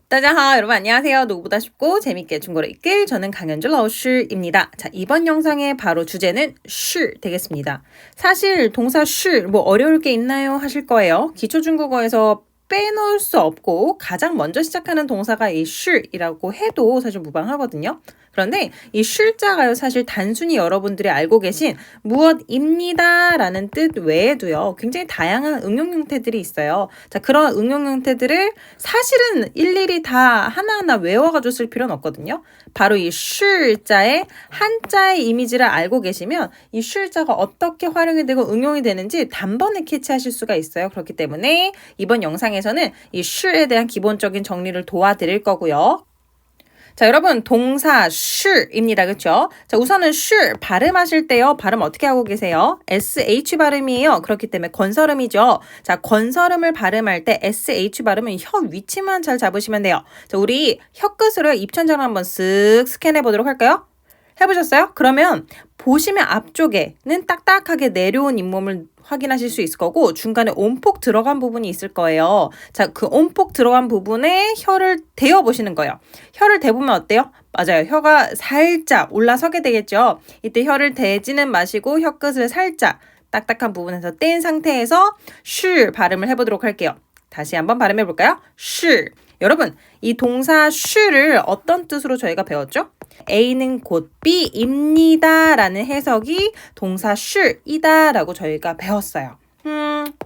大家好, 여러분 안녕하세요. 누구보다 쉽고 재밌게 중국어를 이끌 저는 강현주老师입니다. 자, 이번 영상의 바로 주제는 是 되겠습니다. 사실 동사 是 뭐 어려울 게 있나요? 하실 거예요. 기초 중국어에서 빼놓을 수 없고 가장 먼저 시작하는 동사가 이 是이라고 해도 사실 무방하거든요. 그런데 이 是자가요 사실 단순히 여러분들이 알고 계신 무엇입니다 라는 뜻 외에도요 굉장히 다양한 응용 형태들이 있어요. 자, 그런 응용 형태들을 사실은 일일이 다 하나하나 외워가지고 쓸 필요는 없거든요. 바로 이 是자의 한자의 이미지를 알고 계시면 이 是자가 어떻게 활용이 되고 응용이 되는지 단번에 캐치하실 수가 있어요. 그렇기 때문에 이번 영상에서는 이 是에 대한 기본적인 정리를 도와드릴 거고요. 자, 여러분 동사 是입니다. 그렇죠? 자, 우선은 是 발음하실 때요. 발음 어떻게 하고 계세요? SH 발음이에요. 그렇기 때문에 건설음이죠. 자, 건설음을 발음할 때 SH 발음은 혀 위치만 잘 잡으시면 돼요. 자, 우리 혀끝으로 입천장을 한번 쓱 스캔해 보도록 할까요? 해보셨어요? 그러면 보시면 앞쪽에는 딱딱하게 내려온 잇몸을 확인하실 수 있을 거고 중간에 온폭 들어간 부분이 있을 거예요. 자, 그 온폭 들어간 부분에 혀를 대어 보시는 거예요. 혀를 대보면 어때요? 맞아요. 혀가 살짝 올라서게 되겠죠. 이때 혀를 대지는 마시고 혀끝을 살짝 딱딱한 부분에서 뗀 상태에서 是 발음을 해보도록 할게요. 다시 한번 발음해 볼까요? 是. 여러분, 이 동사 是를 어떤 뜻으로 저희가 배웠죠? A는 곧 B입니다 라는 해석이 동사 是이다 라고 저희가 배웠어요.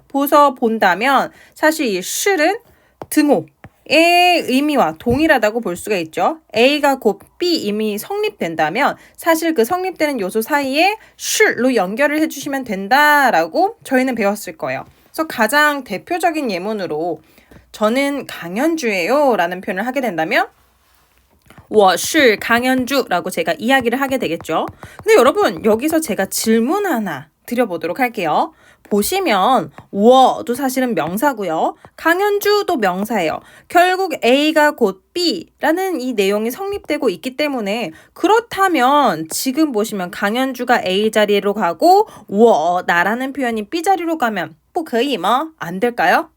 보서 본다면 사실 이 是는 등호의 의미와 동일하다고 볼 수가 있죠. A가 곧 B 이미 성립된다면 사실 그 성립되는 요소 사이에 是로 연결을 해주시면 된다라고 저희는 배웠을 거예요. 그래서 가장 대표적인 예문으로 저는 강현주예요 라는 표현을 하게 된다면 我是 강현주라고 제가 이야기를 하게 되겠죠. 근데 여러분 여기서 제가 질문 하나 드려보도록 할게요. 보시면 我도 사실은 명사고요. 강현주도 명사예요. 결국 A가 곧 B라는 이 내용이 성립되고 있기 때문에 그렇다면 지금 보시면 강현주가 A 자리로 가고 我 나라는 표현이 B 자리로 가면 不可以吗? 안 될까요?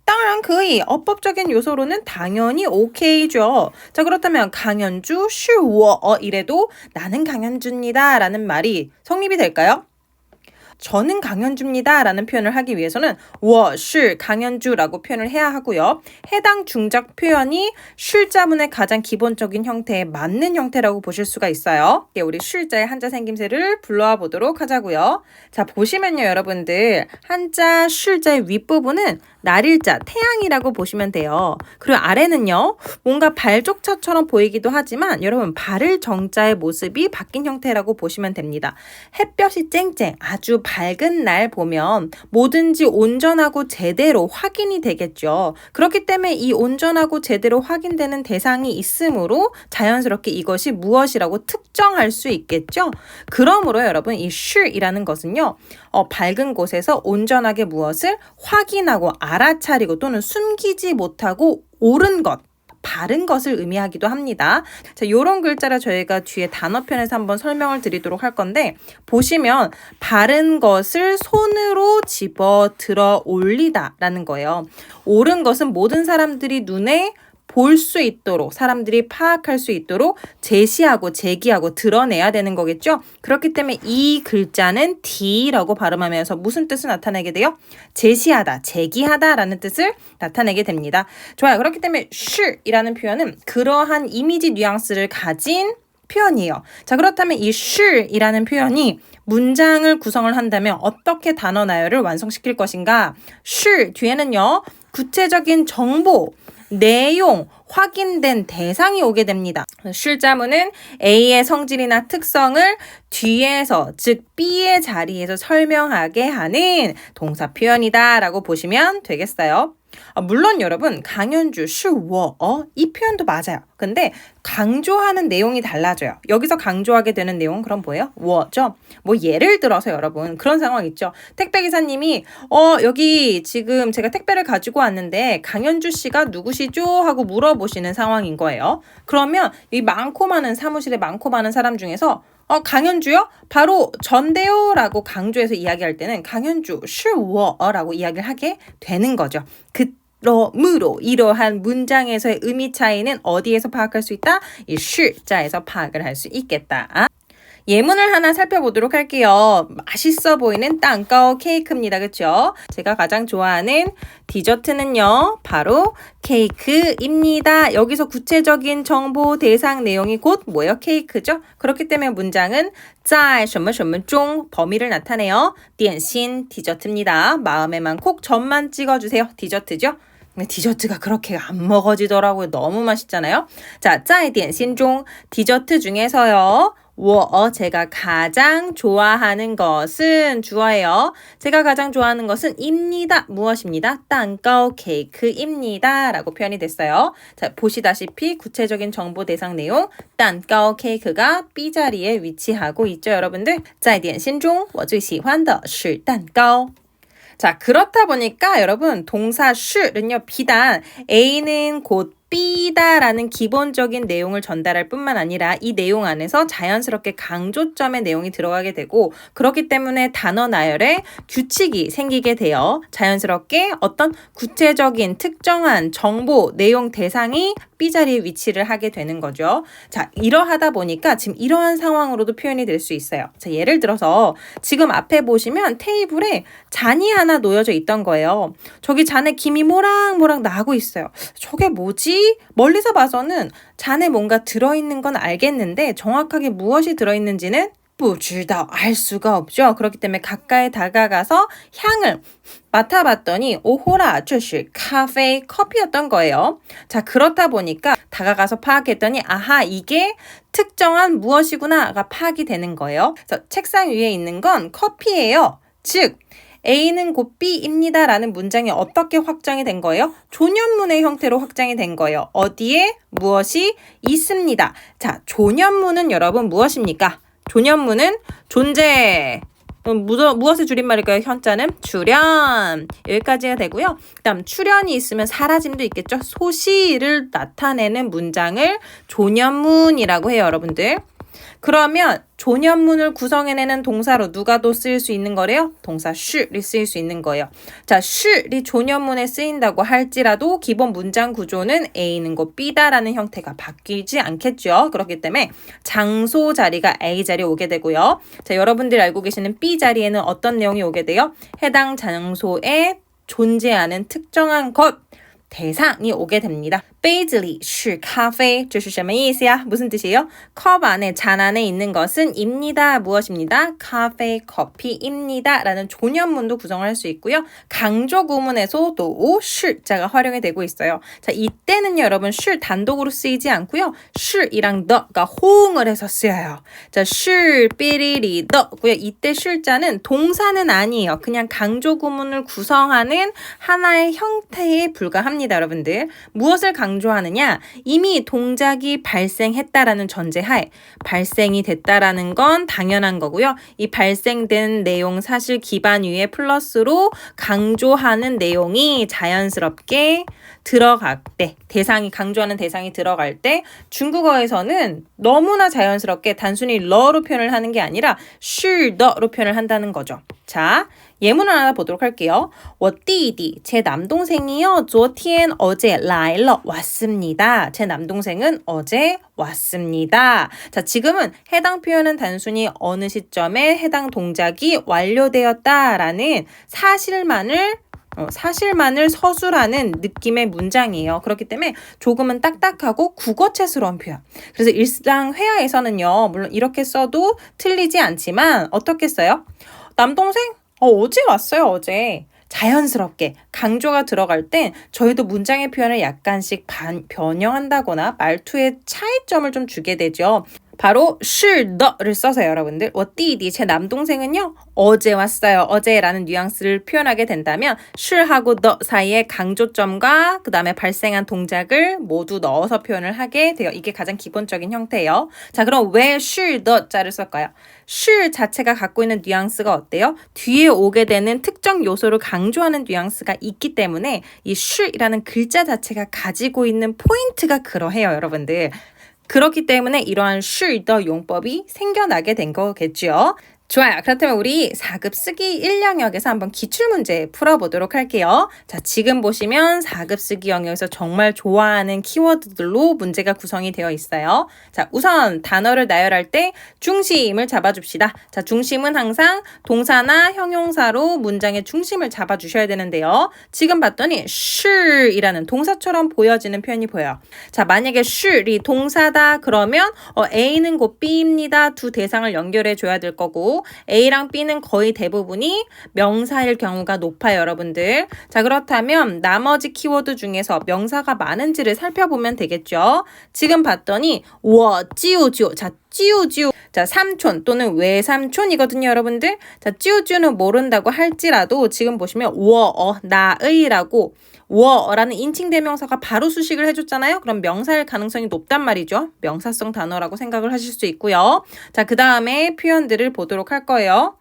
当然 그의 어법적인 요소로는 당연히 오케이죠. 자, 그렇다면 강현주 是我 이래도 나는 강현주입니다 라는 말이 성립이 될까요? 저는 강현주입니다 라는 표현을 하기 위해서는 我是 강현주라고 표현을 해야 하고요. 해당 중작 표현이 是자문의 가장 기본적인 형태에 맞는 형태라고 보실 수가 있어요. 우리 是자의 한자 생김새를 불러와 보도록 하자고요. 자, 보시면요 여러분들 한자 是자의 윗부분은 날일자, 태양이라고 보시면 돼요. 그리고 아래는요 뭔가 발족차처럼 보이기도 하지만 여러분 발을 정자의 모습이 바뀐 형태라고 보시면 됩니다. 햇볕이 쨍쨍 아주 밝은 날 보면 뭐든지 온전하고 제대로 확인이 되겠죠. 그렇기 때문에 이 온전하고 제대로 확인되는 대상이 있으므로 자연스럽게 이것이 무엇이라고 특정할 수 있겠죠. 그러므로 여러분 이 是이라는 것은요 밝은 곳에서 온전하게 무엇을 확인하고 알아차리고 또는 숨기지 못하고 옳은 것 바른 것을 의미하기도 합니다. 자, 요런 글자를 저희가 뒤에 단어편에서 한번 설명을 드리도록 할 건데 보시면 바른 것을 손으로 집어 들어 올리다 라는 거예요. 옳은 것은 모든 사람들이 눈에 볼 수 있도록 사람들이 파악할 수 있도록 제시하고 제기하고 드러내야 되는 거겠죠. 그렇기 때문에 이 글자는 D라고 발음하면서 무슨 뜻을 나타내게 돼요? 제시하다, 제기하다 라는 뜻을 나타내게 됩니다. 좋아요. 그렇기 때문에 是이라는 표현은 그러한 이미지 뉘앙스를 가진 표현이에요. 자, 그렇다면 이 是이라는 표현이 문장을 구성을 한다면 어떻게 단어 나열을 완성시킬 것인가? 是 뒤에는요 구체적인 정보 내용, 확인된 대상이 오게 됩니다. 是자문은 A의 성질이나 특성을 뒤에서 즉 B의 자리에서 설명하게 하는 동사 표현이다 라고 보시면 되겠어요. 물론 여러분 강현주 是我 이 표현도 맞아요. 근데 강조하는 내용이 달라져요. 여기서 강조하게 되는 내용은 그럼 뭐예요? 我죠. 뭐 예를 들어서 여러분 그런 상황 있죠. 택배기사님이 여기 지금 제가 택배를 가지고 왔는데 강현주 씨가 누구시죠? 하고 물어보시는 상황인 거예요. 그러면 이 많고 많은 사무실에 많고 많은 사람 중에서 강현주요? 바로 전데요 라고 강조해서 이야기할 때는 강현주 是我 라고 이야기를 하게 되는 거죠. 너무로 이러한 문장에서의 의미 차이는 어디에서 파악할 수 있다? 이 시자에서 파악을 할 수 있겠다. 예문을 하나 살펴보도록 할게요. 맛있어 보이는 땅가오 케이크입니다. 그쵸? 제가 가장 좋아하는 디저트는요. 바로 케이크입니다. 여기서 구체적인 정보 대상 내용이 곧 뭐예요? 케이크죠? 그렇기 때문에 문장은 在什么什么중 범위를 나타내요. 点心 디저트입니다. 마음에만 콕 점만 찍어주세요. 디저트죠? 근데 디저트가 그렇게 안 먹어지더라고요. 너무 맛있잖아요. 자, 在点心중 디저트 중에서요. 제가 가장 좋아하는 것은 주어예요. 제가 가장 좋아하는 것은 입니다. 무엇입니다?蛋糕 케이크입니다. 라고 표현이 됐어요. 자, 보시다시피 구체적인 정보 대상 내용 蛋糕 케이크가 B자리에 위치하고 있죠, 여러분들. 在点心中我最喜欢的是蛋糕. 자, 그렇다 보니까 여러분 동사 should는요. 비단 A는 곧 B다라는 기본적인 내용을 전달할 뿐만 아니라 이 내용 안에서 자연스럽게 강조점의 내용이 들어가게 되고 그렇기 때문에 단어 나열에 규칙이 생기게 되어 자연스럽게 어떤 구체적인 특정한 정보, 내용 대상이 B자리에 위치를 하게 되는 거죠. 자, 이러하다 보니까 지금 이러한 상황으로도 표현이 될 수 있어요. 자, 예를 들어서 지금 앞에 보시면 테이블에 잔이 하나 놓여져 있던 거예요. 저기 잔에 김이 모락모락 나고 있어요. 저게 뭐지? 멀리서 봐서는 잔에 뭔가 들어있는 건 알겠는데 정확하게 무엇이 들어있는지는 不知道 알 수가 없죠. 그렇기 때문에 가까이 다가가서 향을 맡아봤더니 오호라 这是咖啡 커피였던 거예요. 자, 그렇다 보니까 다가가서 파악했더니 아하 이게 특정한 무엇이구나가 파악이 되는 거예요. 그래서 책상 위에 있는 건 커피예요. 즉 A는 곧 B입니다 라는 문장이 어떻게 확정이 된 거예요? 조년문의 형태로 확정이 된 거예요. 어디에 무엇이 있습니다. 자, 조년문은 여러분 무엇입니까? 조년문은 존재. 무엇의 줄임말일까요? 현자는 출현. 여기까지가 되고요. 그다음 출현이 있으면 사라짐도 있겠죠. 소시를 나타내는 문장을 조년문이라고 해요, 여러분들. 그러면 조년문을 구성해내는 동사로 누가 또 쓰일 수 있는 거래요? 동사 should이 쓰일 수 있는 거예요. 자, should이 조년문에 쓰인다고 할지라도 기본 문장 구조는 A는 곧 B다라는 형태가 바뀌지 않겠죠. 그렇기 때문에 장소 자리가 A 자리에 오게 되고요. 자, 여러분들이 알고 계시는 B 자리에는 어떤 내용이 오게 돼요? 해당 장소에 존재하는 특정한 것, 대상이 오게 됩니다. 杯子里是咖啡这是什么意思呀? 무슨 뜻이에요? 컵 안에, 잔 안에 있는 것은 입니다. 무엇입니다? 카페, 커피입니다. 라는 조년문도 구성을 할 수 있고요. 강조 구문에서도 should자가 활용이 되고 있어요. 자, 이때는 여러분 should 단독으로 쓰이지 않고요. should이랑 the가 호응을 해서 쓰여요. 자, should, 삐리리, the고요. 이때 should자는 동사는 아니에요. 그냥 강조 구문을 구성하는 하나의 형태에 불과합니다, 여러분들. 무엇을 강조하느냐? 이미 동작이 발생했다라는 전제하에 발생이 됐다라는 건 당연한 거고요. 이 발생된 내용 사실 기반 위에 플러스로 강조하는 내용이 자연스럽게 들어갈 때, 대상이 강조하는 대상이 들어갈 때 중국어에서는 너무나 자연스럽게 단순히 러로 표현을 하는 게 아니라 是的로 표현을 한다는 거죠. 자, 예문을 하나 보도록 할게요. 我弟弟, 제 남동생이요. 昨天 어제 来了 왔습니다. 제 남동생은 어제 왔습니다. 자, 지금은 해당 표현은 단순히 어느 시점에 해당 동작이 완료되었다라는 사실만을 서술하는 느낌의 문장이에요. 그렇기 때문에 조금은 딱딱하고 국어체스러운 표현. 그래서 일상 회화에서는요. 물론 이렇게 써도 틀리지 않지만 어떻게 써요? 남동생? 어제 왔어요, 어제. 자연스럽게 강조가 들어갈 땐 저희도 문장의 표현을 약간씩 변형한다거나 말투의 차이점을 좀 주게 되죠. 바로 是的를 써서요, 여러분들. 我弟弟, 제 남동생은요. 어제 왔어요. 어제라는 뉘앙스를 표현하게 된다면 是하고 the 사이에 강조점과 그 다음에 발생한 동작을 모두 넣어서 표현을 하게 돼요. 이게 가장 기본적인 형태예요. 자, 그럼 왜 是的 자를 쓸까요? 是 자체가 갖고 있는 뉘앙스가 어때요? 뒤에 오게 되는 특정 요소를 강조하는 뉘앙스가 있기 때문에 이 是이라는 글자 자체가 가지고 있는 포인트가 그러해요, 여러분들. 그렇기 때문에 이러한 是的 용법이 생겨나게 된 거겠죠. 좋아요. 그렇다면 우리 4급 쓰기 1 영역에서 한번 기출문제 풀어보도록 할게요. 자, 지금 보시면 4급 쓰기 영역에서 정말 좋아하는 키워드들로 문제가 구성이 되어 있어요. 자, 우선 단어를 나열할 때 중심을 잡아줍시다. 자, 중심은 항상 동사나 형용사로 문장의 중심을 잡아주셔야 되는데요. 지금 봤더니 sh이라는 동사처럼 보여지는 표현이 보여요. 자, 만약에 sh이 동사다 그러면 A는 곧 B입니다. 두 대상을 연결해 줘야 될 거고 A랑 B는 거의 대부분이 명사일 경우가 높아요, 여러분들. 자, 그렇다면 나머지 키워드 중에서 명사가 많은지를 살펴보면 되겠죠. 지금 봤더니 我舅舅 자, 舅舅 자, 삼촌 또는 외삼촌이거든요, 여러분들. 자, 舅舅는 모른다고 할지라도 지금 보시면 我 나의라고 我라는 인칭 대명사가 바로 수식을 해줬잖아요. 그럼 명사일 가능성이 높단 말이죠. 명사성 단어라고 생각을 하실 수 있고요. 자, 그 다음에 표현들을 보도록 할 거예요.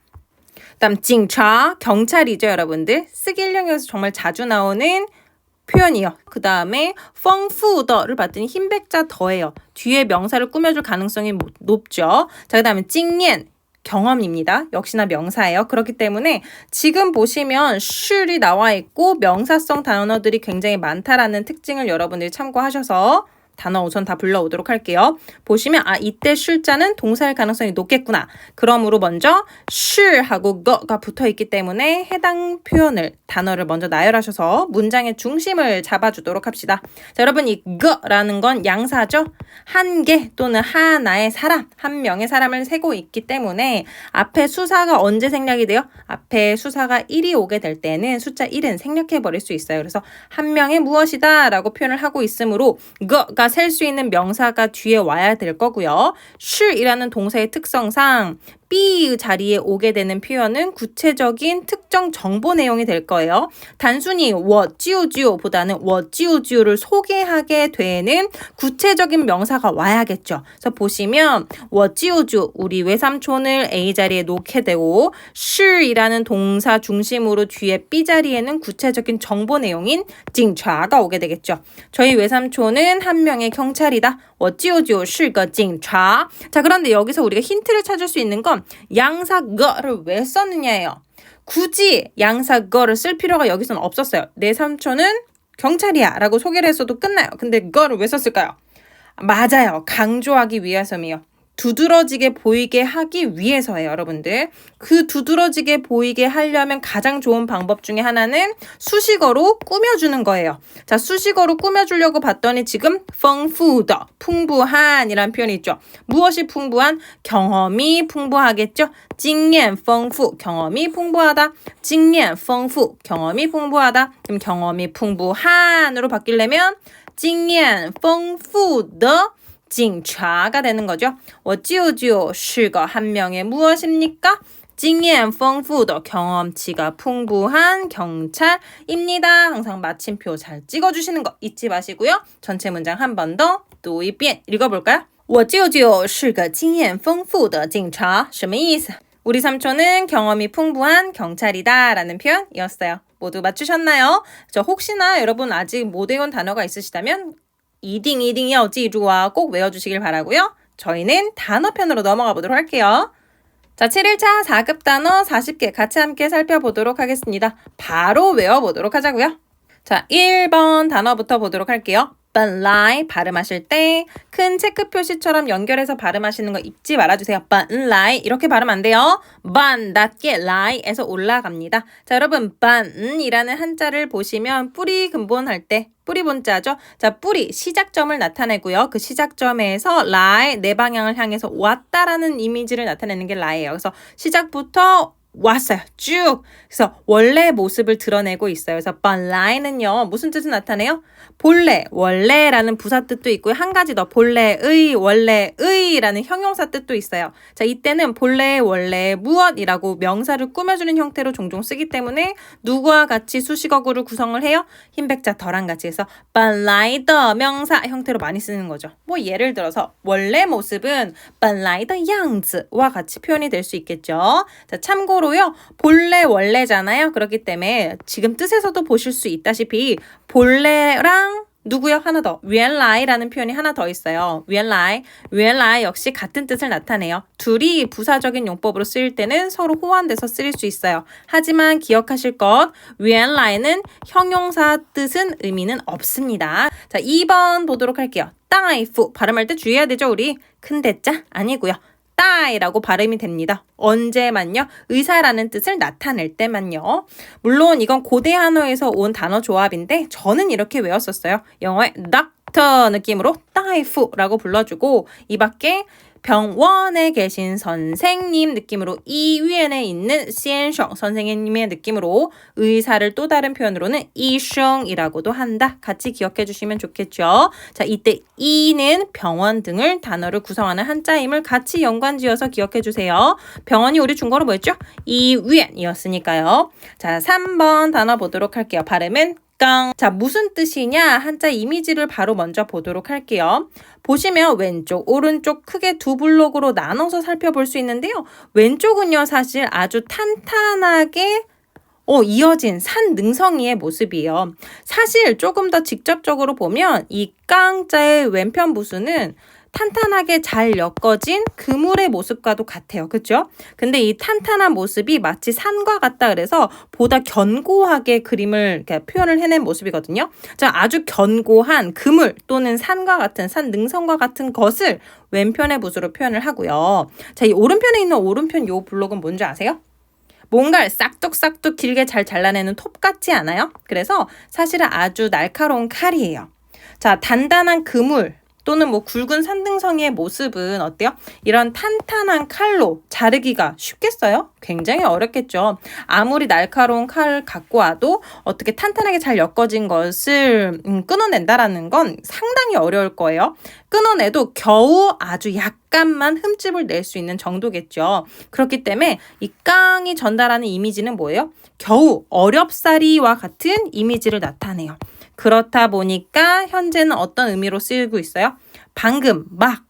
다음 징차 경찰이죠, 여러분들. 쓰기 1영역에서 정말 자주 나오는 표현이요. 그 다음에 펑푸더를 봤더니 흰백자 더예요. 뒤에 명사를 꾸며줄 가능성이 높죠. 자, 그 다음에 찡옌 경험입니다. 역시나 명사예요. 그렇기 때문에 지금 보시면 슐이 나와 있고 명사성 단어들이 굉장히 많다라는 특징을 여러분들이 참고하셔서 단어 우선 다 불러오도록 할게요. 보시면 이때 쉴자는 동사일 가능성이 높겠구나. 그러므로 먼저 쉴하고 거가 붙어있기 때문에 해당 표현을 단어를 먼저 나열하셔서 문장의 중심을 잡아주도록 합시다. 자, 여러분 이 거라는 건 양사죠. 한 개 또는 하나의 사람, 한 명의 사람을 세고 있기 때문에 앞에 수사가 언제 생략이 돼요? 앞에 수사가 1이 오게 될 때는 숫자 1은 생략해버릴 수 있어요. 그래서 한 명의 무엇이다 라고 표현을 하고 있으므로 거가 셀 수 있는 명사가 뒤에 와야 될 거고요. should이라는 동사의 특성상 be 자리에 오게 되는 표현은 구체적인 특정 정보 내용이 될 거예요. 단순히 我舅舅보다는 我舅舅를 소개하게 되는 구체적인 명사가 와야겠죠. 그래서 보시면 我舅舅 우리 외삼촌을 A 자리에 놓게 되고 should이라는 동사 중심으로 뒤에 B 자리에는 구체적인 정보 내용인 징차가 오게 되겠죠. 저희 외삼촌은 한 명의 경찰이다. 我舅舅是个警察. 자, 그런데 여기서 우리가 힌트를 찾을 수 있는 건 양사 거를 왜 썼느냐예요. 굳이 양사 거를 쓸 필요가 여기서는 없었어요. 내 삼촌은 경찰이야 라고 소개를 했어도 끝나요. 근데 거를 왜 썼을까요? 맞아요. 강조하기 위해서이요. 두드러지게 보이게 하기 위해서예요, 여러분들. 그 두드러지게 보이게 하려면 가장 좋은 방법 중에 하나는 수식어로 꾸며주는 거예요. 자, 수식어로 꾸며주려고 봤더니 지금 풍부더, 풍부한이라는 표현이 있죠. 무엇이 풍부한? 경험이 풍부하겠죠. 经验丰富, 경험이 풍부하다. 经验丰富, 경험이 풍부하다. 그럼 경험이 풍부한으로 바뀌려면 经验丰富的警察가 되는 거죠. 我舅舅是个한 명의 무엇입니까? 经验丰富的 경험치가 풍부한 경찰입니다. 항상 마침표 잘 찍어주시는 거 잊지 마시고요. 전체 문장 한 번 더 또一遍 읽어볼까요? 我舅舅是个经验丰富的警察什么意思? 우리 삼촌은 경험이 풍부한 경찰이다 라는 표현이었어요. 모두 맞추셨나요? 혹시나 여러분 아직 못 외운 단어가 있으시다면 一定要记住아 꼭 외워주시길 바라고요. 저희는 단어편으로 넘어가 보도록 할게요. 자, 7일차 4급 단어 40개 같이 함께 살펴보도록 하겠습니다. 바로 외워보도록 하자고요. 자, 1번 단어부터 보도록 할게요. 本来 발음하실 때 큰 체크 표시처럼 연결해서 발음하시는 거 잊지 말아주세요. 本来 이렇게 발음 안 돼요. 반 낮게 라이에서 올라갑니다. 자, 여러분 반이라는 한자를 보시면 뿌리 근본할 때 뿌리 본자죠. 자, 뿌리 시작점을 나타내고요. 그 시작점에서 라의 내 방향을 향해서 왔다라는 이미지를 나타내는 게 라예요. 그래서 시작부터 왔어요. 쭉. 그래서 원래 모습을 드러내고 있어요. 그래서 본래는요. 무슨 뜻을 나타내요? 본래, 원래라는 부사 뜻도 있고요. 한 가지 더 본래의, 원래의라는 형용사 뜻도 있어요. 자, 이때는 본래, 원래, 무엇이라고 명사를 꾸며주는 형태로 종종 쓰기 때문에 누구와 같이 수식어구를 구성을 해요? 흰백자 더랑 같이 해서 본래의 명사 형태로 많이 쓰는 거죠. 뭐 예를 들어서 원래 모습은 본래의 양즈와 같이 표현이 될 수 있겠죠. 자, 참고로요. 본래, 원래잖아요. 그렇기 때문에 지금 뜻에서도 보실 수 있다시피 본래랑 누구요? 하나 더. 原来라는 표현이 하나 더 있어요. 原来 역시 같은 뜻을 나타내요. 둘이 부사적인 용법으로 쓰일 때는 서로 호환돼서 쓰일 수 있어요. 하지만 기억하실 것, 原来는 형용사 뜻은 의미는 없습니다. 자, 2번 보도록 할게요. 大夫 발음할 때 주의해야 되죠, 우리? 큰 대자 아니고요. 따이라고 발음이 됩니다. 언제만요? 의사라는 뜻을 나타낼 때만요. 물론 이건 고대 한어에서 온 단어 조합인데 저는 이렇게 외웠었어요. 영어의 doctor 느낌으로 따이프라고 불러주고 이 밖에 병원에 계신 선생님 느낌으로 이 위엔에 있는 시엔숑 선생님의 느낌으로 의사를 또 다른 표현으로는 이숑이라고도 한다. 같이 기억해 주시면 좋겠죠. 자, 이때 이는 병원 등을 단어를 구성하는 한자임을 같이 연관지어서 기억해 주세요. 병원이 우리 중국어로 뭐였죠? 이위엔이었으니까요. 자, 3번 단어 보도록 할게요. 발음은 자, 무슨 뜻이냐? 한자 이미지를 바로 먼저 보도록 할게요. 보시면 왼쪽, 오른쪽 크게 두 블록으로 나눠서 살펴볼 수 있는데요. 왼쪽은요, 사실 아주 탄탄하게 이어진 산 능성이의 모습이에요. 사실 조금 더 직접적으로 보면 이 깡자의 왼편 부수는 탄탄하게 잘 엮어진 그물의 모습과도 같아요. 그렇죠? 근데 이 탄탄한 모습이 마치 산과 같다 그래서 보다 견고하게 그림을 이렇게 표현을 해낸 모습이거든요. 자, 아주 견고한 그물 또는 산과 같은 산 능선과 같은 것을 왼편의 부수로 표현을 하고요. 자, 이 오른편에 있는 오른편 요 블록은 뭔지 아세요? 뭔가를 싹둑싹둑 길게 잘 잘라내는 톱 같지 않아요? 그래서 사실은 아주 날카로운 칼이에요. 자, 단단한 그물 또는 뭐 굵은 산등성이의 모습은 어때요? 이런 탄탄한 칼로 자르기가 쉽겠어요? 굉장히 어렵겠죠. 아무리 날카로운 칼을 갖고 와도 어떻게 탄탄하게 잘 엮어진 것을 끊어낸다라는 건 상당히 어려울 거예요. 끊어내도 겨우 아주 약간만 흠집을 낼 수 있는 정도겠죠. 그렇기 때문에 이 깡이 전달하는 이미지는 뭐예요? 겨우 어렵사리와 같은 이미지를 나타내요. 그렇다 보니까 현재는 어떤 의미로 쓰이고 있어요? 방금, 막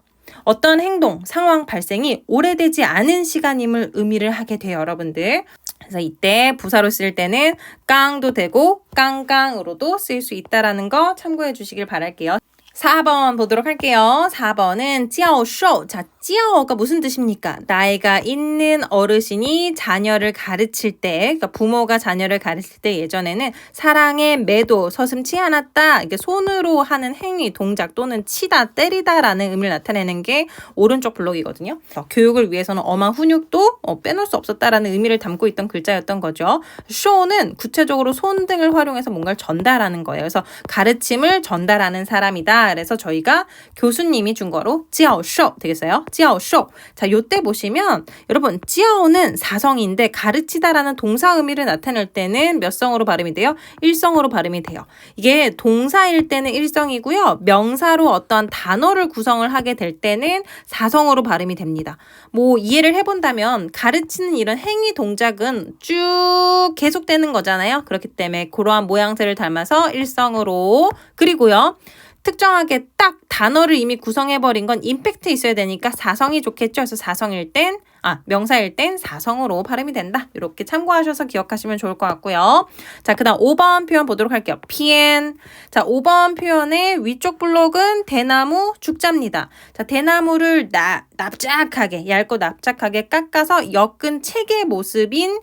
어떤 행동, 상황 발생이 오래되지 않은 시간임을 의미를 하게 돼요, 여러분들. 그래서 이때 부사로 쓸 때는 깡도 되고 깡깡으로도 쓰일 수 있다는 거 참고해 주시길 바랄게요. 4번 보도록 할게요. 4번은 찌아오쇼. 자, 찌아오가 무슨 뜻입니까? 나이가 있는 어르신이 자녀를 가르칠 때, 그러니까 부모가 자녀를 가르칠 때 예전에는 사랑에 매도, 서슴지 않았다. 이게 손으로 하는 행위, 동작 또는 치다, 때리다라는 의미를 나타내는 게 오른쪽 블록이거든요. 교육을 위해서는 엄한 훈육도 빼놓을 수 없었다라는 의미를 담고 있던 글자였던 거죠. 쇼는 구체적으로 손 등을 활용해서 뭔가를 전달하는 거예요. 그래서 가르침을 전달하는 사람이다. 그래서 저희가 교수님이 준 거로 찌아오쇼 되겠어요? 찌아오쇼. 자, 요때 보시면 여러분 찌아오는 사성인데 가르치다라는 동사 의미를 나타낼 때는 몇 성으로 발음이 돼요? 일성으로 발음이 돼요. 이게 동사일 때는 일성이고요. 명사로 어떤 단어를 구성을 하게 될 때는 사성으로 발음이 됩니다. 뭐 이해를 해본다면 가르치는 이런 행위 동작은 쭉 계속되는 거잖아요. 그렇기 때문에 그러한 모양새를 닮아서 일성으로 그리고요. 특정하게 딱 단어를 이미 구성해버린 건 임팩트 있어야 되니까 사성이 좋겠죠. 그래서 사성일 땐, 명사일 땐 사성으로 발음이 된다. 이렇게 참고하셔서 기억하시면 좋을 것 같고요. 자, 그 다음 5번 표현 보도록 할게요. 피엔. 자, 5번 표현의 위쪽 블록은 대나무 죽자입니다. 자, 대나무를 납작하게, 얇고 납작하게 깎아서 엮은 책의 모습인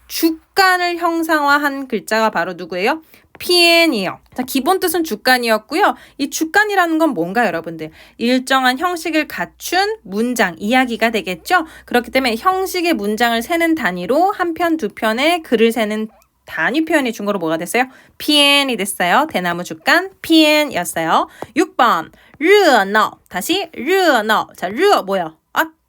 죽간을 형상화한 글자가 바로 누구예요? 피엔이에요. 자, 기본 뜻은 주간이었고요. 이 주간이라는 건 뭔가 여러분들? 일정한 형식을 갖춘 문장, 이야기가 되겠죠? 그렇기 때문에 형식의 문장을 세는 단위로 한 편, 두 편의 글을 세는 단위 표현이 중국어로 뭐가 됐어요? 피엔이 됐어요. 대나무 주간 피엔이었어요. 6번, 热闹. 다시 热闹. 자, 热 뭐야?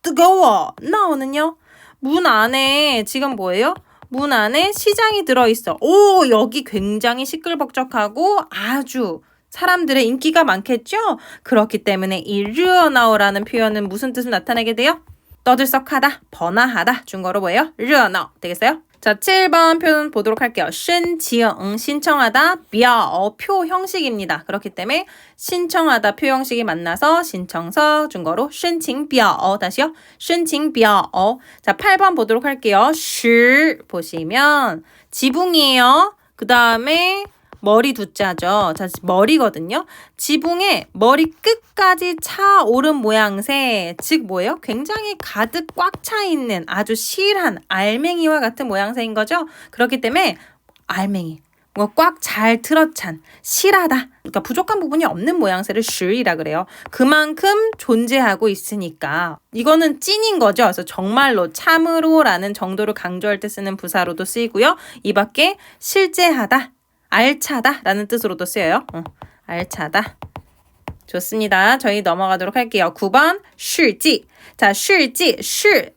뜨거워. 나오는요? 문 안에 지금 뭐예요? 문 안에 시장이 들어있어. 오, 여기 굉장히 시끌벅적하고 아주 사람들의 인기가 많겠죠? 그렇기 때문에 이 르어나오라는 표현은 무슨 뜻을 나타내게 돼요? 떠들썩하다, 번화하다. 중국어로 뭐예요? 르어나오 되겠어요? 자, 7번 표현 보도록 할게요. 신지응, 신청하다, 뼈, 표 형식입니다. 그렇기 때문에 신청하다 표 형식이 만나서 신청서 중국어로 신칭뼈, 다시요. 신칭뼈. 자, 8번 보도록 할게요. 시 보시면 지붕이에요. 그 다음에 머리 두자죠. 자, 머리거든요. 지붕에 머리 끝까지 차오른 모양새, 즉 뭐예요? 굉장히 가득 꽉 차 있는 아주 실한 알맹이와 같은 모양새인 거죠. 그렇기 때문에 알맹이, 뭔가 꽉 잘 틀어찬, 실하다. 그러니까 부족한 부분이 없는 모양새를 쉬이라 그래요. 그만큼 존재하고 있으니까 이거는 찐인 거죠. 그래서 정말로 참으로라는 정도를 강조할 때 쓰는 부사로도 쓰이고요. 이 밖에 실제하다, 알차다라는 뜻으로도 쓰여요. 알차다. 좋습니다. 저희 넘어가도록 할게요. 9번 실지. 자, 실지,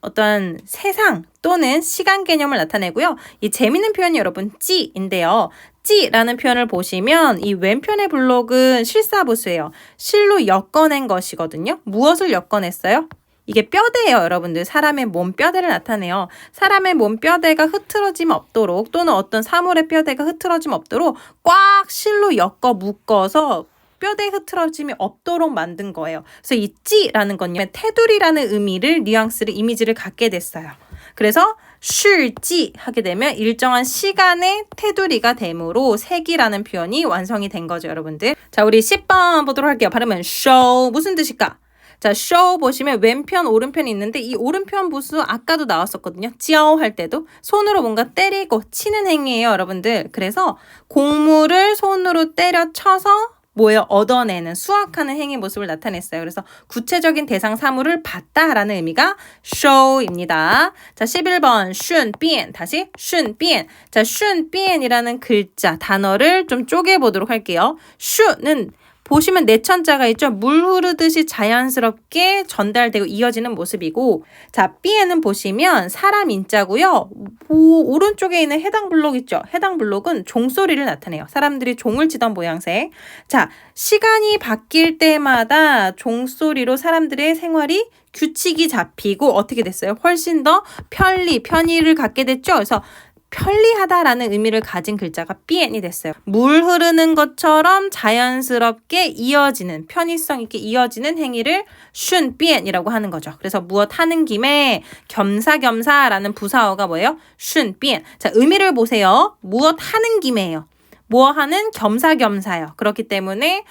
어떤 세상 또는 시간 개념을 나타내고요. 이 재미있는 표현이 여러분 찌인데요. 찌라는 표현을 보시면 이 왼편의 블록은 실사부수예요. 실로 엮어낸 것이거든요. 무엇을 엮어냈어요? 이게 뼈대예요, 여러분들. 사람의 몸 뼈대를 나타내요. 사람의 몸 뼈대가 흐트러짐 없도록 또는 어떤 사물의 뼈대가 흐트러짐 없도록 꽉 실로 엮어 묶어서 뼈대 흐트러짐이 없도록 만든 거예요. 그래서 이 찌라는 건요, 테두리라는 의미를, 뉘앙스를, 이미지를 갖게 됐어요. 그래서 실지 하게 되면 일정한 시간의 테두리가 되므로 색이라는 표현이 완성이 된 거죠, 여러분들. 자, 우리 10번 보도록 할게요. 발음은 show. 무슨 뜻일까? 자, show 보시면 왼편, 오른편이 있는데 이 오른편 부수 아까도 나왔었거든요. 찌아오 할 때도 손으로 뭔가 때리고 치는 행위예요, 여러분들. 그래서 곡물을 손으로 때려 쳐서 뭐예요? 얻어내는, 수확하는 행위 모습을 나타냈어요. 그래서 구체적인 대상 사물을 봤다라는 의미가 show입니다. 자, 11번 슌비엔. 다시 슌비엔. 자, 슌비엔이라는 글자, 단어를 좀 쪼개보도록 할게요. 슈는 보시면 내천자가 있죠. 물 흐르듯이 자연스럽게 전달되고 이어지는 모습이고, 자, 삐에는 보시면 사람 인자고요. 오른쪽에 있는 해당 블록 있죠. 해당 블록은 종소리를 나타내요. 사람들이 종을 치던 모양새. 자, 시간이 바뀔 때마다 종소리로 사람들의 생활이 규칙이 잡히고 어떻게 됐어요? 훨씬 더 편의를 갖게 됐죠. 그래서 편리하다라는 의미를 가진 글자가 삐엔이 됐어요. 물 흐르는 것처럼 자연스럽게 이어지는, 편의성 있게 이어지는 행위를 슌삐엔이라고 하는 거죠. 그래서 무엇 하는 김에 겸사겸사라는 부사어가 뭐예요? 슌삐엔. 자, 의미를 보세요. 무엇 하는 김에요. 뭐 하는 겸사겸사요. 그렇기 때문에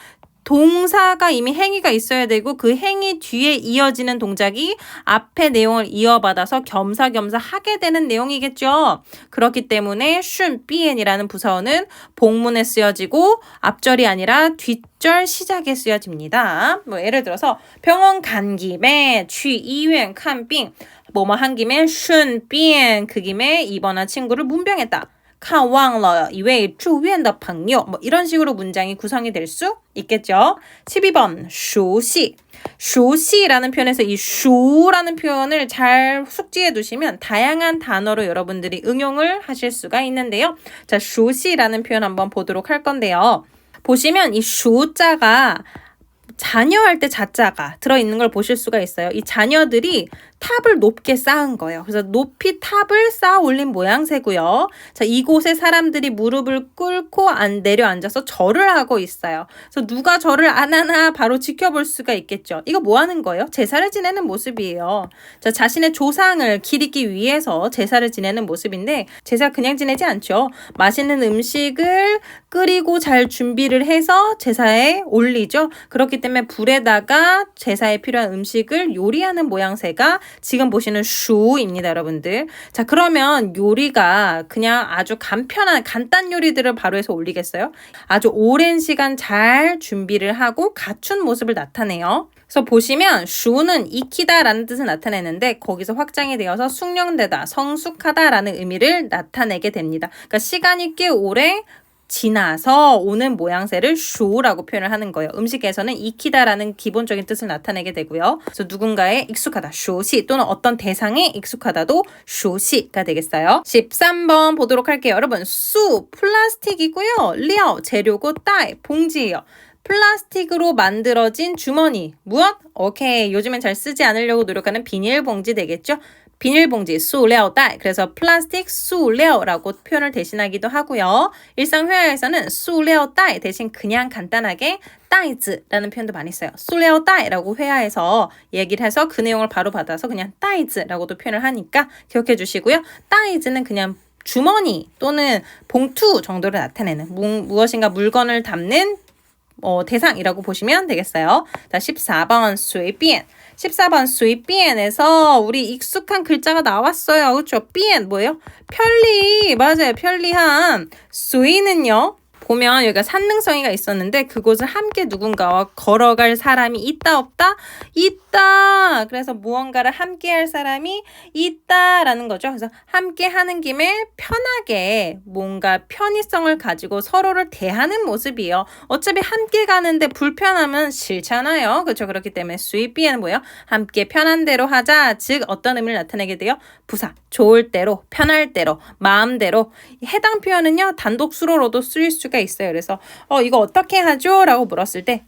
동사가 이미 행위가 있어야 되고 그 행위 뒤에 이어지는 동작이 앞의 내용을 이어받아서 겸사겸사 하게 되는 내용이겠죠. 그렇기 때문에 슌삐엔이라는 부사어는 복문에 쓰여지고 앞절이 아니라 뒷절 시작에 쓰여집니다. 뭐 예를 들어서 병원 간 김에 去医院看病 뭐뭐 한 김에 顺便 그 김에 입원한 친구를 문병했다. 看望了一位住院的朋友 뭐 이런 식으로 문장이 구성이 될 수 있겠죠. 12번 熟悉. 熟悉라는 표현에서 이 熟라는 표현을 잘 숙지해 두시면 다양한 단어로 여러분들이 응용을 하실 수가 있는데요. 자, 熟悉라는 표현 한번 보도록 할 건데요. 보시면 이 熟자가 자녀할 때 자자가 들어있는 걸 보실 수가 있어요. 이 자녀들이 탑을 높게 쌓은 거예요. 그래서 높이 탑을 쌓아 올린 모양새고요. 자, 이곳에 사람들이 무릎을 꿇고 내려앉아서 절을 하고 있어요. 그래서 누가 절을 안 하나 바로 지켜볼 수가 있겠죠. 이거 뭐 하는 거예요? 제사를 지내는 모습이에요. 자, 자신의 조상을 기리기 위해서 제사를 지내는 모습인데 제사 그냥 지내지 않죠. 맛있는 음식을 끓이고 잘 준비를 해서 제사에 올리죠. 그렇기 때문에 불에다가 제사에 필요한 음식을 요리하는 모양새가 지금 보시는 슈입니다, 여러분들. 자, 그러면 요리가 그냥 아주 간단 요리들을 바로 해서 올리겠어요? 아주 오랜 시간 잘 준비를 하고 갖춘 모습을 나타내요. 그래서 보시면 슈는 익히다라는 뜻을 나타내는데 거기서 확장이 되어서 숙련되다, 성숙하다라는 의미를 나타내게 됩니다. 그러니까 시간이 꽤 오래 지나서 오는 모양새를 슈라고 표현을 하는 거예요. 음식에서는 익히다라는 기본적인 뜻을 나타내게 되고요. 그래서 누군가에 익숙하다, 슈시 또는 어떤 대상에 익숙하다도 슈시가 되겠어요. 13번 보도록 할게요. 여러분, 수 플라스틱이고요. 리ao 재료고 따이 봉지예요. 플라스틱으로 만들어진 주머니. 무엇? 오케이. 요즘엔 잘 쓰지 않으려고 노력하는 비닐봉지 되겠죠? 비닐봉지, 수레오따이. 그래서 플라스틱 수레오라고 표현을 대신하기도 하고요. 일상 회화에서는 수레오따이 대신 그냥 간단하게 따이즈라는 표현도 많이 써요. 수레오따이라고 회화에서 얘기를 해서 그 내용을 바로 받아서 그냥 따이즈라고도 표현을 하니까 기억해 주시고요. 따이즈는 그냥 주머니 또는 봉투 정도를 나타내는 무엇인가 물건을 담는 대상이라고 보시면 되겠어요. 자, 14번 随便. 14번 随便에서 우리 익숙한 글자가 나왔어요. 그렇죠? 便 뭐예요? 편리. 맞아요. 편리함. 随는요. 보면 여기가 산능성이가 있었는데 그곳을 함께 누군가와 걸어갈 사람이 있다 없다? 있다. 그래서 무언가를 함께 할 사람이 있다라는 거죠. 그래서 함께 하는 김에 편하게 뭔가 편의성을 가지고 서로를 대하는 모습이에요. 어차피 함께 가는데 불편함은 싫잖아요. 그렇죠? 그렇기 때문에 随便뭐예요? 함께 편한 대로 하자. 즉 어떤 의미를 나타내게 돼요? 부사. 좋을 대로, 편할 대로, 마음대로. 해당 표현은요. 단독 수로로도 쓰일 수가 있어요. 그래서 이거 어떻게 하죠? 라고 물었을 때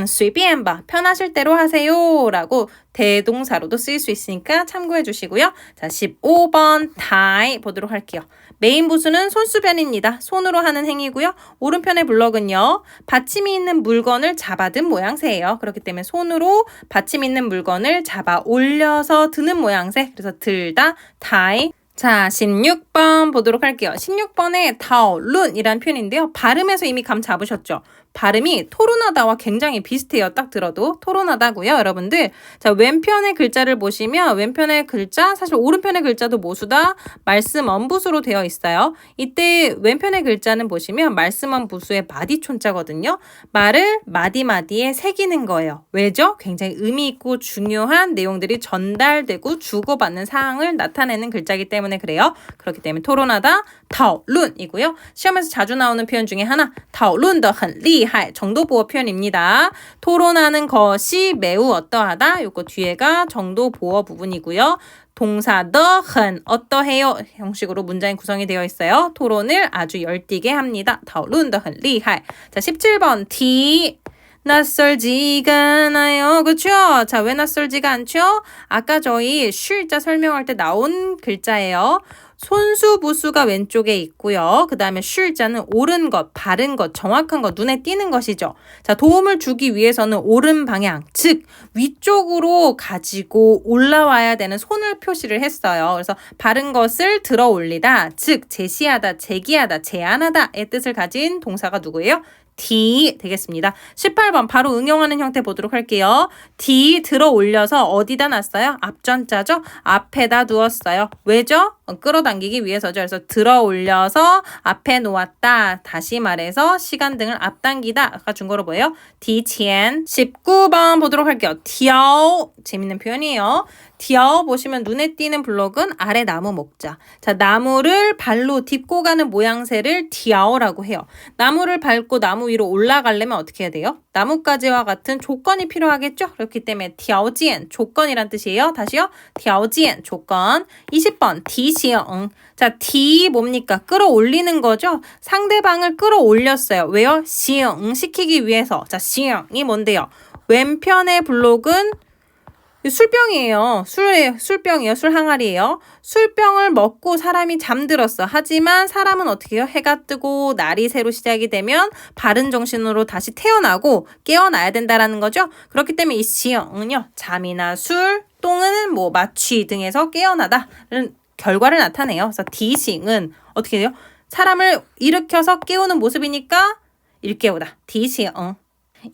随便吧. 편하실 대로 하세요. 라고 대동사로도 쓰일 수 있으니까 참고해 주시고요. 자, 15번 다이 보도록 할게요. 메인 부수는 손수변입니다. 손으로 하는 행위고요. 오른편의 블럭은요. 받침이 있는 물건을 잡아든 모양새예요. 그렇기 때문에 손으로 받침 있는 물건을 잡아 올려서 드는 모양새. 그래서 들다, 다이. 자, 16번 보도록 할게요. 16번에 타오룬이라는 표현인데요. 발음에서 이미 감 잡으셨죠? 발음이 토론하다와 굉장히 비슷해요. 딱 들어도 토론하다고요, 여러분들. 자, 왼편의 글자를 보시면 왼편의 글자, 사실 오른편의 글자도 모수다 말씀엄 부수로 되어 있어요. 이때 왼편의 글자는 보시면 말씀엄 부수의 마디촌자거든요. 말을 마디마디에 새기는 거예요. 왜죠? 굉장히 의미 있고 중요한 내용들이 전달되고 주고받는 사항을 나타내는 글자이기 때문에 그래요. 그렇기 때문에 토론하다, 타오룬이고요. 시험에서 자주 나오는 표현 중에 하나, 타오룬더很厉害 정도보어 표현입니다. 토론하는 것이 매우 어떠하다. 요거 뒤에가 정도보어 부분이고요. 동사 더한 어떠해요 형식으로 문장이 구성이 되어 있어요. 토론을 아주 열띠게 합니다. 讨论得很厉害. 자, 17번 티 낯설지가 않아요. 그렇죠? 자, 왜 낯설지가 않죠? 아까 저희 쉴자 설명할 때 나온 글자예요. 손수 부수가 왼쪽에 있고요. 그 다음에 쉴자는 옳은 것, 바른 것, 정확한 것, 눈에 띄는 것이죠. 자, 도움을 주기 위해서는 옳은 방향, 즉 위쪽으로 가지고 올라와야 되는 손을 표시를 했어요. 그래서 바른 것을 들어 올리다, 즉 제시하다, 제기하다, 제안하다의 뜻을 가진 동사가 누구예요? D 되겠습니다. 18번 바로 응용하는 형태 보도록 할게요. D 들어 올려서 어디다 놨어요? 앞전자죠? 앞에다 두었어요. 왜죠? 끌어당기기 위해서죠. 그래서 들어 올려서 앞에 놓았다. 다시 말해서 시간등을 앞당기다. 아까 중거로 뭐예요? D前 19번 보도록 할게요. 디아오 재밌는 표현이에요. 디아오 보시면 눈에 띄는 블록은 아래 나무 목자. 자, 나무를 발로 딛고 가는 모양새를 디아오라고 해요. 나무를 밟고 나무 위로 올라가려면 어떻게 해야 돼요? 나뭇가지와 같은 조건이 필요하겠죠? 그렇기 때문에 디아오지엔 조건이란 뜻이에요. 다시요. 디아오지엔 조건. 20번 디시응. 자, 디 뭡니까? 끌어올리는 거죠? 상대방을 끌어올렸어요. 왜요? 시응 시키기 위해서. 자, 시응이 뭔데요? 왼편의 블록은 술병이에요. 술병이에요. 술 항아리예요. 술병을 먹고 사람이 잠들었어. 하지만 사람은 어떻게 해요? 해가 뜨고 날이 새로 시작이 되면 바른 정신으로 다시 태어나고 깨어나야 된다라는 거죠. 그렇기 때문에 이 시형은요. 잠이나 술 또는 뭐 마취 등에서 깨어나다는 결과를 나타내요. 그래서 디싱은 어떻게 돼요? 사람을 일으켜서 깨우는 모습이니까 일깨우다. 디싱.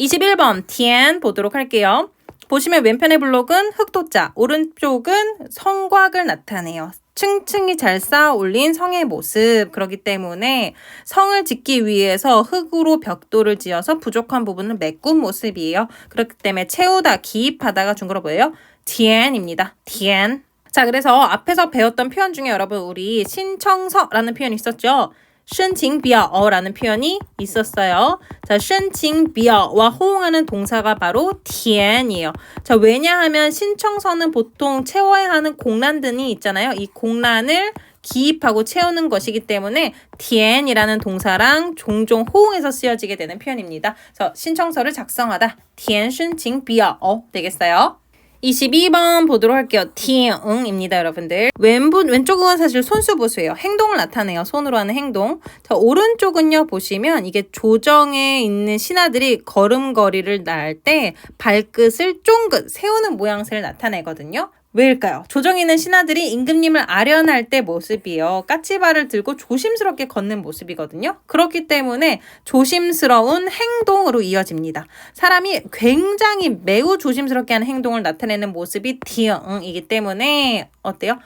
21번 티엔 보도록 할게요. 보시면 왼편의 블록은 흑도자, 오른쪽은 성곽을 나타내요. 층층이 잘 쌓아 올린 성의 모습. 그렇기 때문에 성을 짓기 위해서 흙으로 벽돌을 지어서 부족한 부분을 메꾼 모습이에요. 그렇기 때문에 채우다, 기입하다가 중국어로 뭐예요? 티엔입니다. 티엔. 자, 그래서 앞에서 배웠던 표현 중에 여러분 우리 신청서라는 표현이 있었죠? 申请表라는 표현이 있었어요. 자, 申请表와 호응하는 동사가 바로填이에요. 자, 왜냐하면 신청서는 보통 채워야 하는 공란등이 있잖아요. 이 공란을 기입하고 채우는 것이기 때문에填이라는 동사랑 종종 호응해서 쓰여지게 되는 표현입니다. 그래서 신청서를 작성하다. 填申请表 되겠어요. 22번 보도록 할게요. 티응입니다, 여러분들. 왼쪽은 사실 손수부수예요. 행동을 나타내요. 손으로 하는 행동. 자, 오른쪽은요, 보시면 이게 조정에 있는 신하들이 걸음걸이를 날 때 발끝을 쫑긋 세우는 모양새를 나타내거든요. 왜일까요? 조정이는 신하들이 임금님을 아련할 때 모습이요. 까치발을 들고 조심스럽게 걷는 모습이거든요. 그렇기 때문에 조심스러운 행동으로 이어집니다. 사람이 굉장히 매우 조심스럽게 하는 행동을 나타내는 모습이 디응이기 때문에 어때요?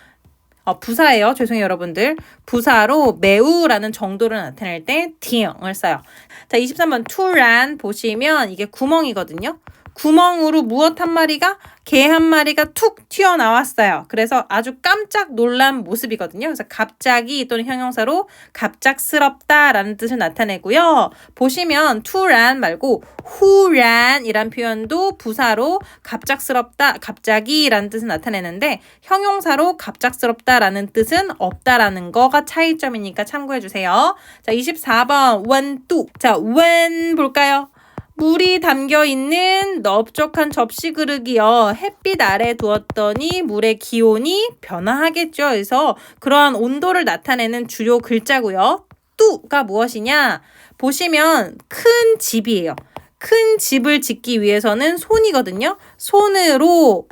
부사예요. 죄송해요, 여러분들. 부사로 매우라는 정도를 나타낼 때 디응을 써요. 자, 23번 투란 보시면 이게 구멍이거든요. 구멍으로 무엇 한 마리가 개 한 마리가 툭 튀어나왔어요. 그래서 아주 깜짝 놀란 모습이거든요. 그래서 갑자기 또는 형용사로 갑작스럽다라는 뜻을 나타내고요. 보시면 투란 말고 후란이란 표현도 부사로 갑작스럽다, 갑자기라는 뜻을 나타내는데 형용사로 갑작스럽다라는 뜻은 없다라는 거가 차이점이니까 참고해 주세요. 자, 24번 원뚜. 자, 원 볼까요? 물이 담겨있는 넓적한 접시 그릇이요. 햇빛 아래 두었더니 물의 기온이 변화하겠죠. 그래서 그러한 온도를 나타내는 주요 글자고요. 뚜가 무엇이냐? 보시면 큰 집이에요. 큰 집을 짓기 위해서는 손이거든요. 손으로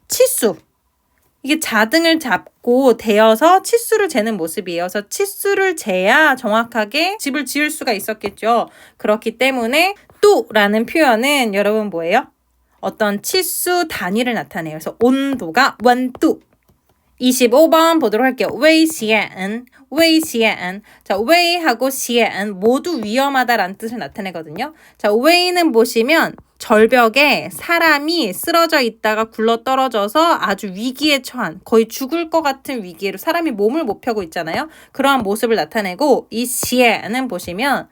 치수. 이게 자등을 잡고 대어서 치수를 재는 모습이에요. 그래서 치수를 재야 정확하게 집을 지을 수가 있었겠죠. 그렇기 때문에 뚜라는 표현은 여러분 뭐예요? 어떤 치수 단위를 나타내요. 그래서 온도가 원뚜. 25번 보도록 할게요. 웨이시엔, 웨이시엔. 자, 웨이하고 시엔 모두 위험하다라는 뜻을 나타내거든요. 자, 웨이는 보시면 절벽에 사람이 쓰러져 있다가 굴러 떨어져서 아주 위기에 처한 거의 죽을 것 같은 위기로 사람이 몸을 못 펴고 있잖아요. 그러한 모습을 나타내고 이 시에는 보시면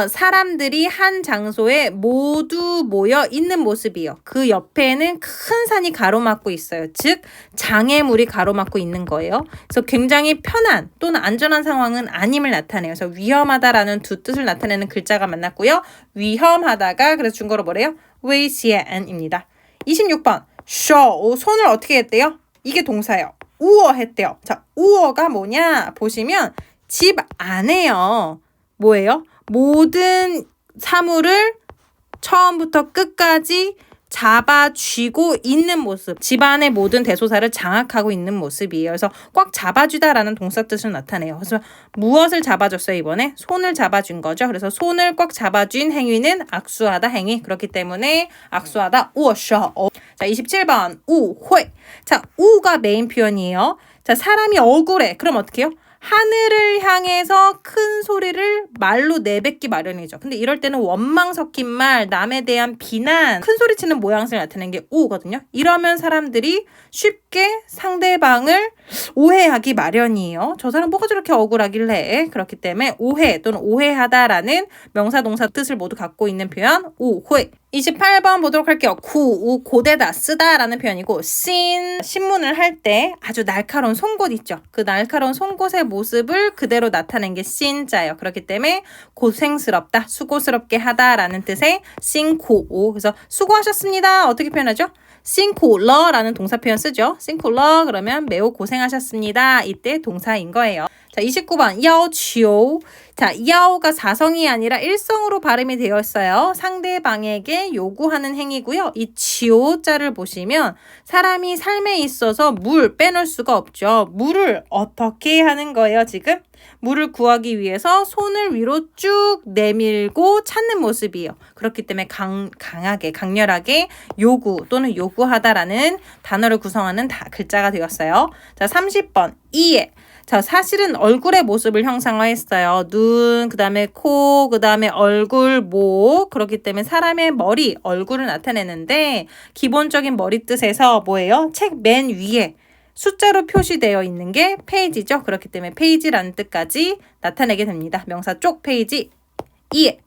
사람들이 한 장소에 모두 모여 있는 모습이요. 그 옆에는 큰 산이 가로막고 있어요. 즉 장애물이 가로막고 있는 거예요. 그래서 굉장히 편한 또는 안전한 상황은 아님을 나타내요. 그래서 위험하다라는 두 뜻을 나타내는 글자가 만났고요. 위험하다가 그래서 중국어로 뭐래요? 웨이시엔입니다. 26번 쇼 손을 어떻게 했대요? 이게 동사예요. 우어 했대요. 자, 우어가 뭐냐 보시면 집 안에요. 뭐예요? 모든 사물을 처음부터 끝까지 잡아쥐고 있는 모습. 집안의 모든 대소사를 장악하고 있는 모습이에요. 그래서 꽉 잡아주다라는 동사 뜻을 나타내요. 그래서 무엇을 잡아줬어요, 이번에? 손을 잡아준 거죠. 그래서 손을 꽉 잡아준 행위는 악수하다 행위. 그렇기 때문에 악수하다 우어셔. 자, 27번 우회. 자, 우가 메인 표현이에요. 자, 사람이 억울해. 그럼 어떻게 해요? 하늘을 향해서 큰 소리를 말로 내뱉기 마련이죠. 근데 이럴 때는 원망 섞인 말, 남에 대한 비난, 큰 소리 치는 모양새를 나타내는 게 우거든요. 이러면 사람들이 쉽게 상대방을 오해하기 마련이에요. 저 사람 뭐가 저렇게 억울하길래. 그렇기 때문에 오해 또는 오해하다라는 명사 동사 뜻을 모두 갖고 있는 표현 우회. 28번 보도록 할게요. 고대다 쓰다 라는 표현이고 신문을 할 때 아주 날카로운 송곳 있죠. 그 날카로운 송곳의 모습을 그대로 나타낸 게 신자예요. 그렇기 때문에 고생스럽다, 수고스럽게 하다 라는 뜻의 싱고. 그래서 수고하셨습니다. 어떻게 표현하죠? 싱콜러라는 동사 표현 쓰죠. 싱콜러 그러면 매우 고생하셨습니다. 이때 동사인 거예요. 자, 29번 야오치오. 자, 야오가 사성이 아니라 일성으로 발음이 되어 있어요. 상대방에게 요구하는 행위고요. 이 치오자를 보시면 사람이 삶에 있어서 물 빼놓을 수가 없죠. 물을 어떻게 하는 거예요, 지금? 물을 구하기 위해서 손을 위로 쭉 내밀고 찾는 모습이에요. 그렇기 때문에 강하게, 강렬하게 요구 또는 요구하다라는 단어를 구성하는 글자가 되었어요. 자, 30번 이에. 자, 사실은 얼굴의 모습을 형상화했어요. 눈, 그 다음에 코, 그 다음에 얼굴, 목. 그렇기 때문에 사람의 머리, 얼굴을 나타내는데 기본적인 머리 뜻에서 뭐예요? 책 맨 위에 숫자로 표시되어 있는 게 페이지죠. 그렇기 때문에 페이지라는 뜻까지 나타내게 됩니다. 명사 쪽 페이지 이에.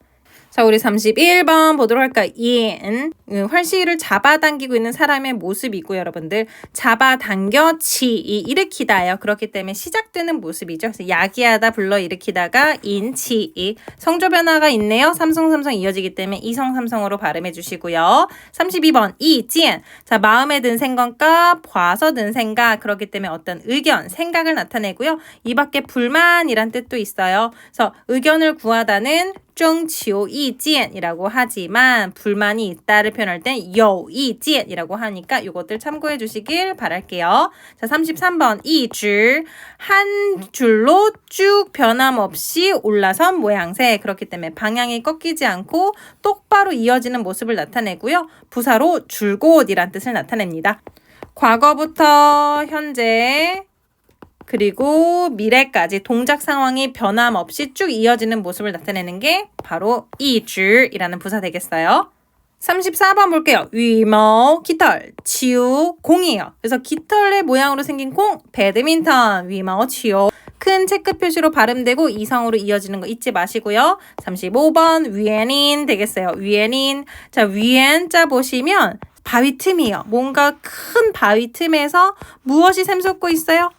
자, 우리 31번 보도록 할까요? 이엔 활시위를 잡아당기고 있는 사람의 모습이고 여러분들 잡아당겨 일으키다예요. 그렇기 때문에 시작되는 모습이죠. 그래서 야기하다 불러일으키다가 인치 성조 변화가 있네요. 삼성 이어지기 때문에 이성 삼성으로 발음해 주시고요. 32번 이지엔. 자, 마음에 든 생각과 봐서 든 생각. 그렇기 때문에 어떤 의견, 생각을 나타내고요. 이 밖에 불만이란 뜻도 있어요. 그래서 의견을 구하다는 征求意见이라고 하지만 불만이 있다를 표현할 땐有意见이라고 하니까 이것들 참고해 주시길 바랄게요. 자, 33번 一直 한 줄로 쭉 변함없이 올라선 모양새. 그렇기 때문에 방향이 꺾이지 않고 똑바로 이어지는 모습을 나타내고요. 부사로 줄곧이란 뜻을 나타냅니다. 과거부터 현재 그리고 미래까지 동작 상황이 변함없이 쭉 이어지는 모습을 나타내는 게 바로 一直이라는 부사 되겠어요. 34번 볼게요. 위모, 깃털, 치우, 공이에요. 그래서 깃털의 모양으로 생긴 공, 배드민턴, 위모, 치우. 큰 체크 표시로 발음되고 이성으로 이어지는 거 잊지 마시고요. 35번 위엔인 되겠어요. 위엔인. 자, 위엔자 보시면 바위 틈이에요. 뭔가 큰 바위 틈에서 무엇이 샘솟고 있어요?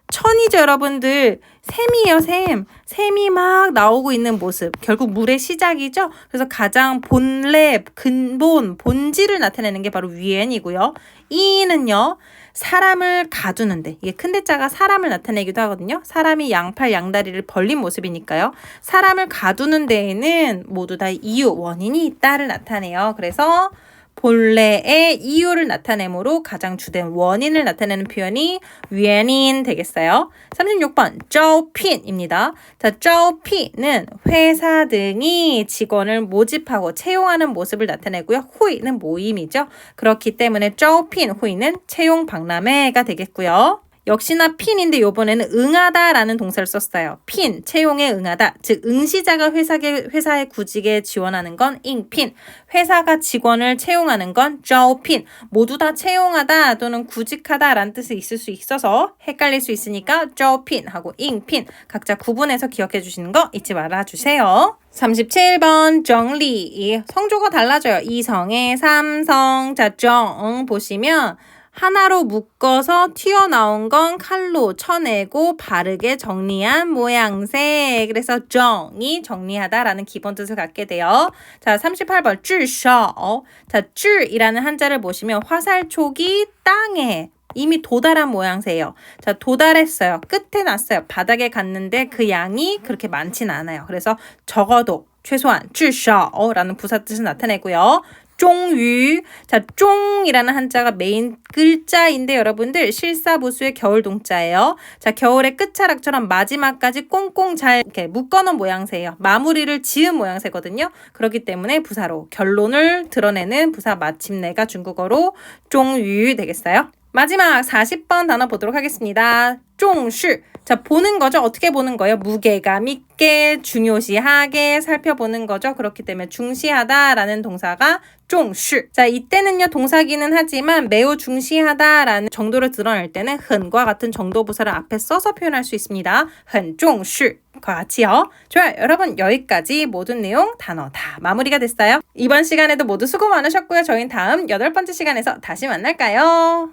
천이죠, 여러분들. 샘이에요, 샘. 샘이 막 나오고 있는 모습. 결국 물의 시작이죠. 그래서 가장 본래, 근본, 본질을 나타내는 게 바로 위엔이고요. 이는요, 사람을 가두는데, 이게 큰 대자가 사람을 나타내기도 하거든요. 사람이 양팔, 양다리를 벌린 모습이니까요. 사람을 가두는 데에는 모두 다 이유, 원인이 있다를 나타내요. 그래서 본래의 이유를 나타내므로 가장 주된 원인을 나타내는 표현이原因되겠어요. 36번招聘입니다. 자, 招聘는 회사 등이 직원을 모집하고 채용하는 모습을 나타내고요. 후이는 모임이죠. 그렇기 때문에 招聘 후이는 채용 박람회가 되겠고요. 역시나 핀인데 이번에는 응하다라는 동사를 썼어요. 핀, 채용에 응하다. 즉 응시자가 회사의 구직에 지원하는 건 잉핀, 회사가 직원을 채용하는 건招聘. 모두 다 채용하다 또는 구직하다라는 뜻이 있을 수 있어서 헷갈릴 수 있으니까 招聘하고 잉핀 각자 구분해서 기억해 주시는 거 잊지 말아주세요. 37번 정리. 성조가 달라져요. 이성의 삼성. 자, 정 보시면 하나로 묶어서 튀어나온 건 칼로 쳐내고 바르게 정리한 모양새. 그래서 정이 정리하다라는 기본 뜻을 갖게 돼요. 자, 38번 至少. 자, 至이라는 한자를 보시면 화살촉이 땅에 이미 도달한 모양새예요. 자, 도달했어요. 끝에 났어요. 바닥에 갔는데 그 양이 그렇게 많진 않아요. 그래서 적어도 최소한 至少라는 부사 뜻을 나타내고요. 쫑유. 자, 쫑이라는 한자가 메인 글자인데 여러분들 실사부수의 겨울 동자예요. 자, 겨울의 끝자락처럼 마지막까지 꽁꽁 잘 이렇게 묶어놓은 모양새예요. 마무리를 지은 모양새거든요. 그렇기 때문에 부사로 결론을 드러내는 부사 마침내가 중국어로 쫑유 되겠어요. 마지막 40번 단어 보도록 하겠습니다. 쫑슈. 자, 보는 거죠. 어떻게 보는 거예요? 무게감 있게, 중요시하게 살펴보는 거죠. 그렇기 때문에 중시하다라는 동사가 쫑슈. 자, 이때는요, 동사기는 하지만 매우 중시하다라는 정도를 드러낼 때는 흔과 같은 정도 부사를 앞에 써서 표현할 수 있습니다. 흔, 쫑슈. 과 같이요. 좋아요. 여러분, 여기까지 모든 내용 단어 다 마무리가 됐어요. 이번 시간에도 모두 수고 많으셨고요. 저희는 다음 8번째 시간에서 다시 만날까요?